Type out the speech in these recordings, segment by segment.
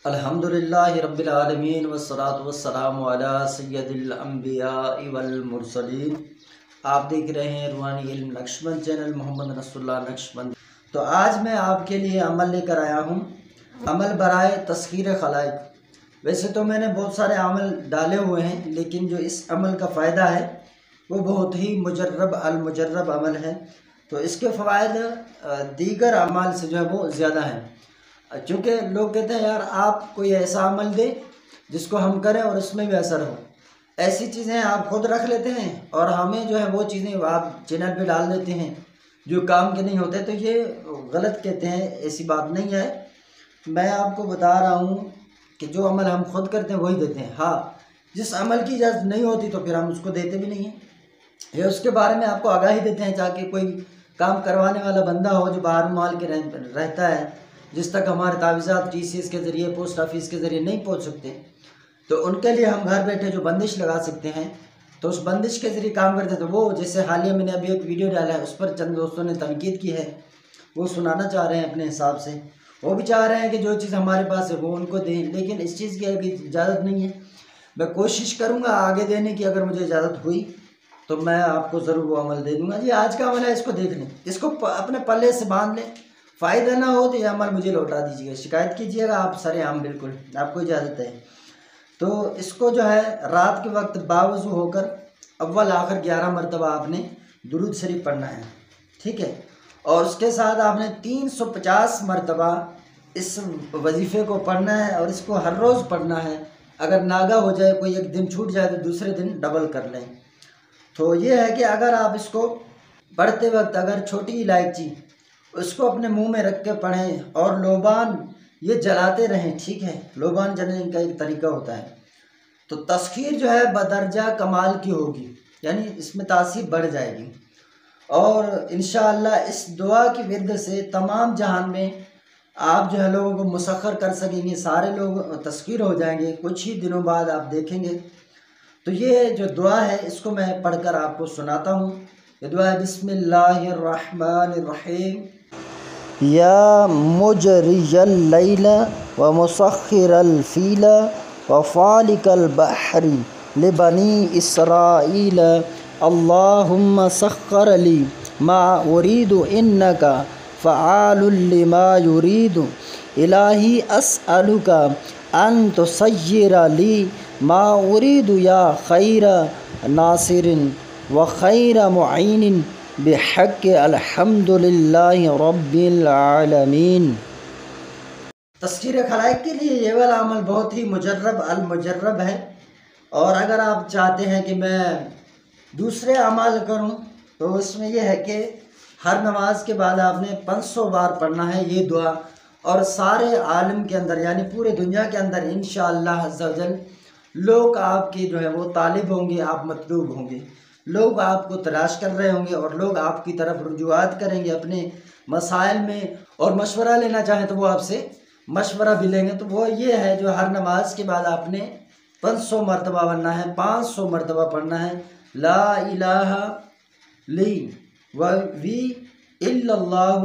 الحمدللہ رب العالمین والصلاة والسلام علی سید الانبیاء والمرسلین۔ آپ دیکھ رہے ہیں روحانی علم نقشبند چینل، محمد رسول اللہ نقشبند۔ تو آج میں آپ کے لیے عمل لے کر آیا ہوں، عمل برائے تسخیر خلائق۔ ویسے تو میں نے بہت سارے عمل ڈالے ہوئے ہیں، لیکن جو اس عمل کا فائدہ ہے وہ بہت ہی مجرب المجرب عمل ہے، تو اس کے فوائد دیگر اعمال سے جو ہے وہ زیادہ ہیں۔ چونکہ لوگ کہتے ہیں یار آپ کوئی ایسا عمل دے جس کو ہم کریں اور اس میں بھی اثر ہو، ایسی چیزیں آپ خود رکھ لیتے ہیں اور ہمیں جو ہے وہ چیزیں آپ چینل پہ ڈال دیتے ہیں جو کام کے نہیں ہوتے، تو یہ غلط کہتے ہیں، ایسی بات نہیں ہے۔ میں آپ کو بتا رہا ہوں کہ جو عمل ہم خود کرتے ہیں وہی دیتے ہیں، ہاں جس عمل کی اجازت نہیں ہوتی تو پھر ہم اس کو دیتے بھی نہیں ہیں، یہ اس کے بارے میں آپ کو آگاہی دیتے ہیں تاکہ کوئی کام کروانے والا بندہ ہو جو باہر مال کے رہتا ہے، جس تک ہمارے تعویذات TCS کے ذریعے پوسٹ آفس کے ذریعے نہیں پہنچ سکتے، تو ان کے لیے ہم گھر بیٹھے جو بندش لگا سکتے ہیں، تو اس بندش کے ذریعے کام کرتے ہیں۔ تو وہ جیسے حالیہ میں نے ابھی ایک ویڈیو ڈالا ہے، اس پر چند دوستوں نے تنقید کی ہے، وہ سنانا چاہ رہے ہیں اپنے حساب سے، وہ بھی چاہ رہے ہیں کہ جو چیز ہمارے پاس ہے وہ ان کو دیں، لیکن اس چیز کی ابھی اجازت نہیں ہے۔ میں کوشش کروں گا آگے دینے کی، اگر مجھے اجازت ہوئی تو میں آپ کو ضرور وہ عمل دے دوں گا۔ جی آج کا عمل ہے، اس کو دیکھ لیں، اس کو اپنے پلے سے باندھ لیں، فائدہ نہ ہو تو یہ عمل مجھے لوٹا دیجیے گا، شکایت کیجیے گا آپ سر عام، بالکل آپ کو اجازت ہے۔ تو اس کو جو ہے رات کے وقت باوضو ہو کر اول آخر 11 مرتبہ آپ نے درود شریف پڑھنا ہے، ٹھیک ہے، اور اس کے ساتھ آپ نے 350 مرتبہ اس وظیفے کو پڑھنا ہے، اور اس کو ہر روز پڑھنا ہے۔ اگر ناگا ہو جائے، کوئی ایک دن چھوٹ جائے تو دوسرے دن ڈبل کر لیں۔ تو یہ ہے کہ اگر آپ اس کو پڑھتے وقت اگر چھوٹی الائچی اس کو اپنے منہ میں رکھ کے پڑھیں اور لوبان یہ جلاتے رہیں، ٹھیک ہے، لوبان جلنے کا ایک طریقہ ہوتا ہے، تو تسخیر جو ہے بدرجہ کمال کی ہوگی، یعنی اس میں تاثیر بڑھ جائے گی، اور انشاءاللہ اس دعا کی ورد سے تمام جہان میں آپ جو ہے لوگوں کو مسخر کر سکیں گے، سارے لوگ تسخیر ہو جائیں گے، کچھ ہی دنوں بعد آپ دیکھیں گے۔ تو یہ جو دعا ہے اس کو میں پڑھ کر آپ کو سناتا ہوں۔ یہ دعا ہے: بسم اللہ الرحمن الرحیم، یا مجری اللیل ومسخر الفیل وفالق البحر لبنی اسرائیل اللہم سخر لی ما ارید انک فعال لما یرید الہی اسألک ان تسیر لی ما ارید یا خیر ناصر و خیر معین بحق الحمدللہ رب العالمین۔ تسخیر خلائق کے لیے یہ والا عمل بہت ہی مجرب المجرب ہے، اور اگر آپ چاہتے ہیں کہ میں دوسرے اعمال کروں تو اس میں یہ ہے کہ ہر نماز کے بعد آپ نے 500 بار پڑھنا ہے یہ دعا، اور سارے عالم کے اندر یعنی پورے دنیا کے اندر انشاءاللہ عز و جل لوگ آپ کے جو ہے وہ طالب ہوں گے، آپ مطلوب ہوں گے، لوگ آپ کو تلاش کر رہے ہوں گے، اور لوگ آپ کی طرف رجوعات کریں گے اپنے مسائل میں، اور مشورہ لینا چاہیں تو وہ آپ سے مشورہ بھی لیں گے۔ تو وہ یہ ہے جو ہر نماز کے بعد آپ نے 500 مرتبہ پڑھنا ہے، 500 مرتبہ پڑھنا ہے، لا الہ لی و وی الا اللہ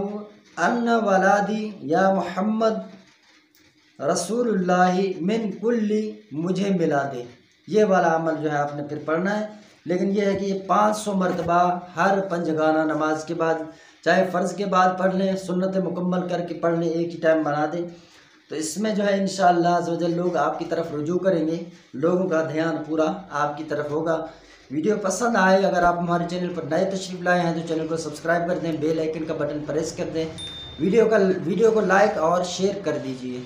ان ولادی یا محمد رسول اللہ من کلی مجھے ملا دے، یہ والا عمل جو ہے آپ نے پھر پڑھنا ہے۔ لیکن یہ ہے کہ یہ 500 مرتبہ ہر پنجگانہ نماز کے بعد، چاہے فرض کے بعد پڑھ لیں، سنت مکمل کر کے پڑھ لیں، ایک ہی ٹائم بنا دیں، تو اس میں جو ہے انشاءاللہ عز و جل لوگ آپ کی طرف رجوع کریں گے، لوگوں کا دھیان پورا آپ کی طرف ہوگا۔ ویڈیو پسند آئے، اگر آپ ہمارے چینل پر نئے تشریف لائے ہیں تو چینل کو سبسکرائب کر دیں، بیل آئیکن کا بٹن پریس کر دیں، ویڈیو کو لائک اور شیئر کر دیجئے۔